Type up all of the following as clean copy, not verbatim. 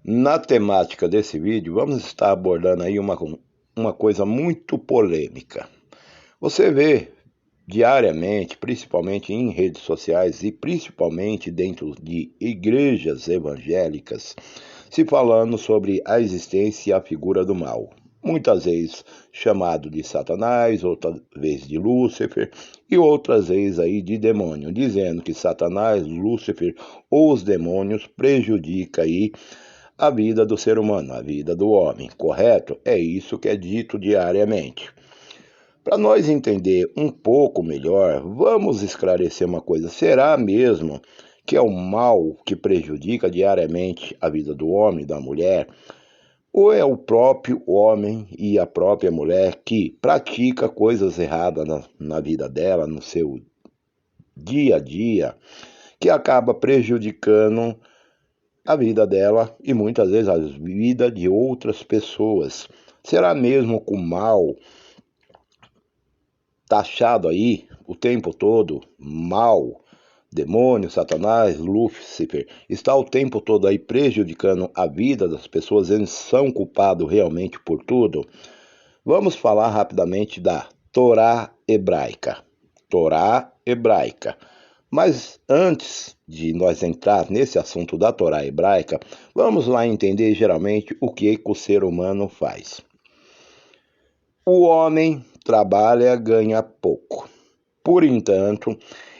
Na temática desse vídeo, vamos estar abordando aí uma coisa muito polêmica. Você vê diariamente, principalmente em redes sociais e principalmente dentro de igrejas evangélicas, se falando sobre a existência e a figura do mal. Muitas vezes chamado de Satanás, outras vezes de Lúcifer e outras vezes aí de demônio, dizendo que Satanás, Lúcifer ou os demônios prejudica aí a vida do ser humano, a vida do homem, correto? É isso que é dito diariamente. Para nós entender um pouco melhor, vamos esclarecer uma coisa: será mesmo que é o mal que prejudica diariamente a vida do homem e da mulher? Ou é o próprio homem e a própria mulher que pratica coisas erradas na vida dela, no seu dia a dia, que acaba prejudicando a vida dela e muitas vezes a vida de outras pessoas? Será mesmo que o mal taxado aí o tempo todo, mal, demônio, Satanás, Lúcifer, está o tempo todo aí prejudicando a vida das pessoas? Eles são culpados realmente por tudo? Vamos falar rapidamente da Torá hebraica. Torá hebraica. Mas antes de nós entrar nesse assunto da Torá hebraica, vamos lá entender geralmente o que o ser humano faz. O homem trabalha, ganha pouco. Por entanto,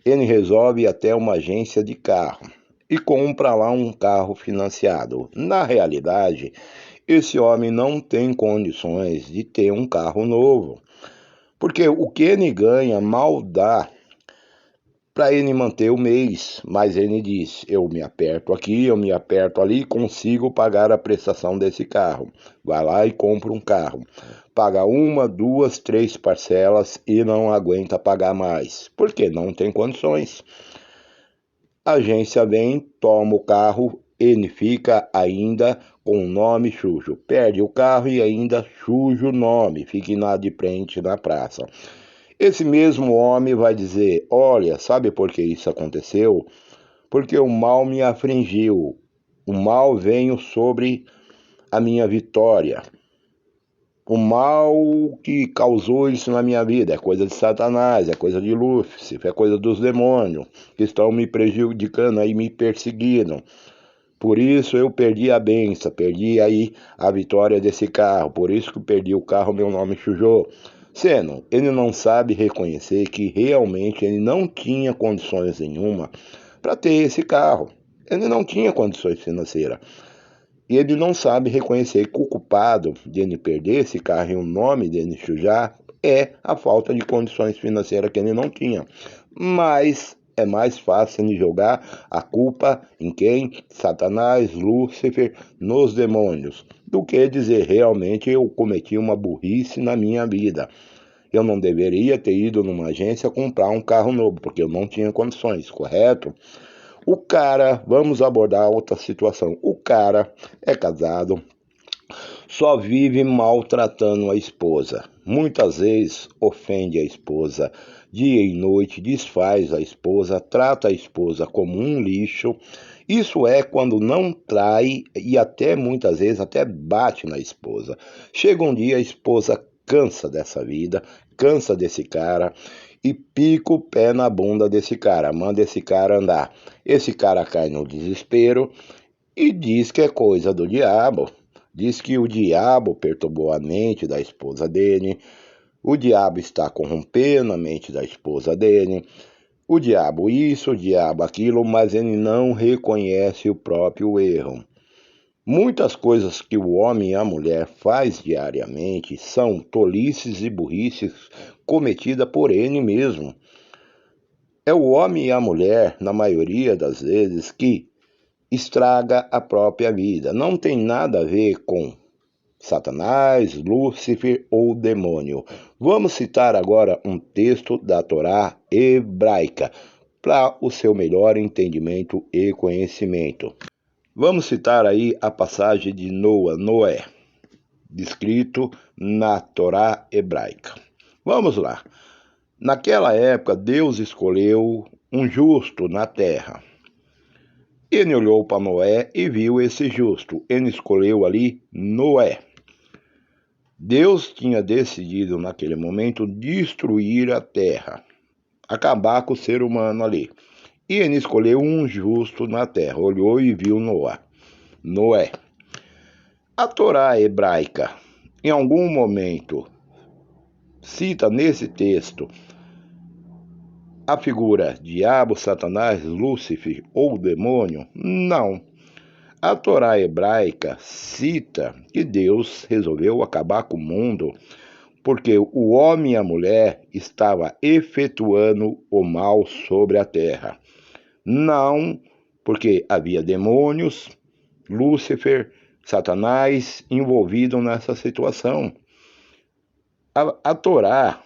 ele resolve ir até uma agência de carro e compra lá um carro financiado. Na realidade, esse homem não tem condições de ter um carro novo, porque o que ele ganha mal dá para ele manter o mês, mas ele diz: eu me aperto aqui, eu me aperto ali, consigo pagar a prestação desse carro. Vai lá e compra um carro, paga uma, duas, três parcelas e não aguenta pagar mais, porque não tem condições. A agência vem, toma o carro, ele fica ainda com o nome sujo, perde o carro e ainda suja o nome, fica inadimplente na praça. Esse mesmo homem vai dizer: olha, sabe por que isso aconteceu? Porque o mal me afligiu, o mal veio sobre a minha vitória. O mal que causou isso na minha vida é coisa de Satanás, é coisa de Lúcifer, é coisa dos demônios que estão me prejudicando aí, me perseguindo. Por isso eu perdi a benção, perdi aí a vitória desse carro, por isso que eu perdi o carro, meu nome sujou. Sendo, ele não sabe reconhecer que realmente ele não tinha condições nenhuma para ter esse carro. Ele não tinha condições financeiras. E ele não sabe reconhecer que o culpado de ele perder esse carro e o nome dele sujar é a falta de condições financeiras que ele não tinha. Mas é mais fácil ele jogar a culpa em quem? Satanás, Lúcifer, nos demônios, do que dizer: realmente eu cometi uma burrice na minha vida. Eu não deveria ter ido numa agência comprar um carro novo, porque eu não tinha condições, correto? O cara, vamos abordar outra situação. O cara é casado, só vive maltratando a esposa. Muitas vezes ofende a esposa dia e noite, desfaz a esposa, trata a esposa como um lixo. Isso é quando não trai e até muitas vezes até bate na esposa. Chega um dia, a esposa cansa dessa vida, cansa desse cara e pica o pé na bunda desse cara, manda esse cara andar. Esse cara cai no desespero e diz que é coisa do diabo. Diz que o diabo perturbou a mente da esposa dele, o diabo está corrompendo a mente da esposa dele, o diabo isso, o diabo aquilo, mas ele não reconhece o próprio erro. Muitas coisas que o homem e a mulher faz diariamente são tolices e burrices cometidas por ele mesmo. É o homem e a mulher, na maioria das vezes, que estraga a própria vida. Não tem nada a ver com Satanás, Lúcifer ou demônio. Vamos citar agora um texto da Torá hebraica para o seu melhor entendimento e conhecimento. Vamos citar aí a passagem de Noé, descrito na Torá hebraica. Vamos lá. Naquela época, Deus escolheu um justo na terra. Ele olhou para Noé e viu esse justo. Ele escolheu ali Noé. Deus tinha decidido naquele momento destruir a terra, acabar com o ser humano ali. E ele escolheu um justo na terra. Olhou e viu Noé. A Torá hebraica, em algum momento, cita nesse texto a figura diabo, Satanás, Lúcifer ou demônio? Não. A Torá hebraica cita que Deus resolveu acabar com o mundo porque o homem e a mulher estavam efetuando o mal sobre a terra. Não porque havia demônios, Lúcifer, Satanás envolvidos nessa situação. A Torá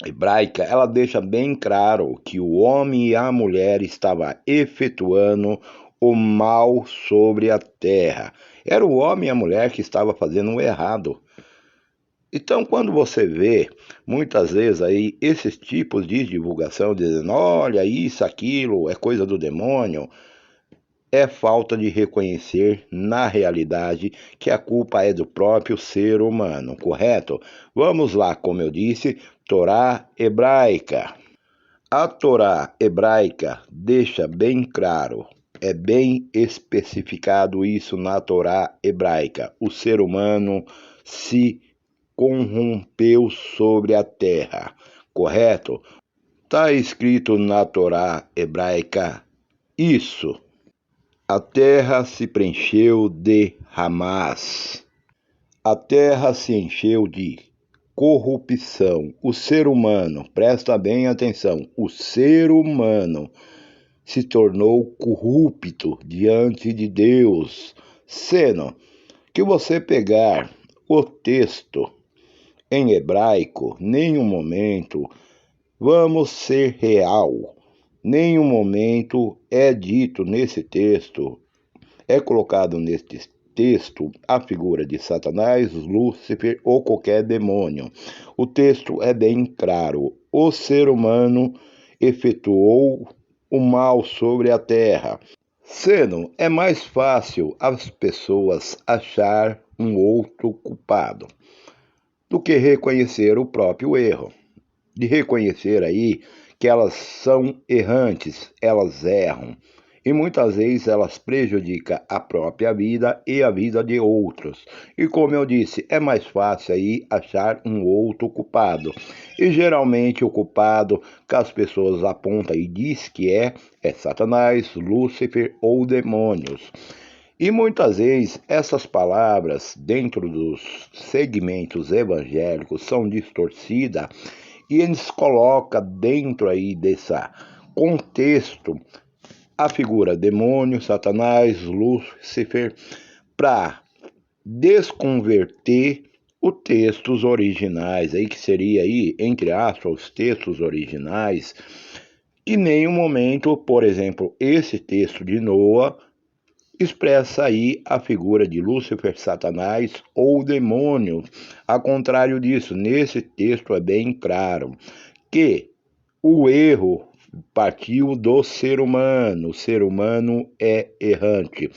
hebraica, ela deixa bem claro que o homem e a mulher estavam efetuando o mal sobre a terra. Era o homem e a mulher que estavam fazendo o errado. Então, quando você vê, muitas vezes aí, esses tipos de divulgação, dizendo, olha, isso, aquilo, é coisa do demônio, é falta de reconhecer na realidade que a culpa é do próprio ser humano, correto? Vamos lá, como eu disse, Torá hebraica. A Torá hebraica deixa bem claro, é bem especificado isso na Torá hebraica. O ser humano se corrompeu sobre a terra, correto? Está escrito na Torá hebraica isso. A terra se preencheu de Hamas. A terra se encheu de corrupção. O ser humano, presta bem atenção, o ser humano se tornou corrupto diante de Deus. Sendo que você pegar o texto em hebraico, nenhum momento, vamos ser real, nenhum momento é dito nesse texto, é colocado neste texto a figura de Satanás, Lúcifer ou qualquer demônio. O texto é bem claro. O ser humano efetuou o mal sobre a terra. Sendo, é mais fácil as pessoas achar um outro culpado do que reconhecer o próprio erro. De reconhecer aí que elas são errantes, elas erram. E muitas vezes elas prejudicam a própria vida e a vida de outros. E como eu disse, é mais fácil aí achar um outro culpado. E geralmente o culpado que as pessoas apontam e diz que é Satanás, Lúcifer ou demônios. E muitas vezes essas palavras dentro dos segmentos evangélicos são distorcidas e eles colocam dentro aí desse contexto a figura demônio, Satanás, Lúcifer, para desconverter os textos originais, aí que seria aí, entre aspas, os textos originais, em nenhum momento, por exemplo, esse texto de Noa expressa aí a figura de Lúcifer, Satanás ou demônio. Ao contrário disso, nesse texto é bem claro que o erro partiu do ser humano. O ser humano é errante.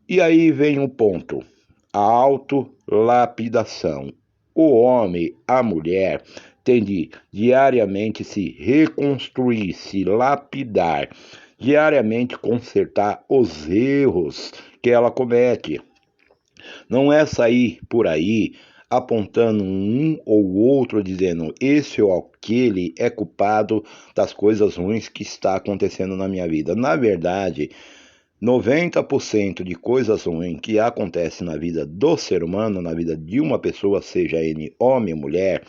E aí vem o ponto: a autolapidação. O homem, a mulher, tem de diariamente se reconstruir, se lapidar, diariamente consertar os erros que ela comete. Não é sair por aí apontando um ou outro, dizendo esse ou aquele é culpado das coisas ruins que está acontecendo na minha vida. Na verdade, 90% de coisas ruins que acontecem na vida do ser humano, na vida de uma pessoa, seja ele homem ou mulher,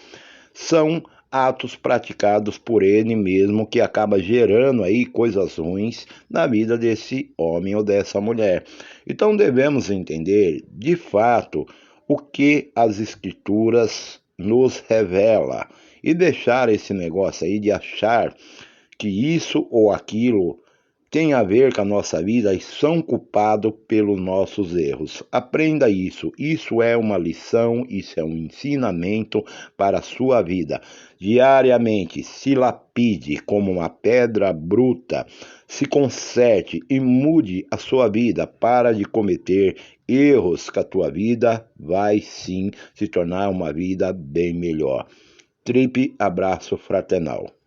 são atos praticados por ele mesmo que acaba gerando aí coisas ruins na vida desse homem ou dessa mulher. Então devemos entender, de fato, o que as escrituras nos revela e deixar esse negócio aí de achar que isso ou aquilo tem a ver com a nossa vida e são culpados pelos nossos erros. Aprenda isso. Isso é uma lição, isso é um ensinamento para a sua vida. Diariamente, se lapide como uma pedra bruta, se conserte e mude a sua vida. Para de cometer erros, que a tua vida vai sim se tornar uma vida bem melhor. Trip abraço fraternal.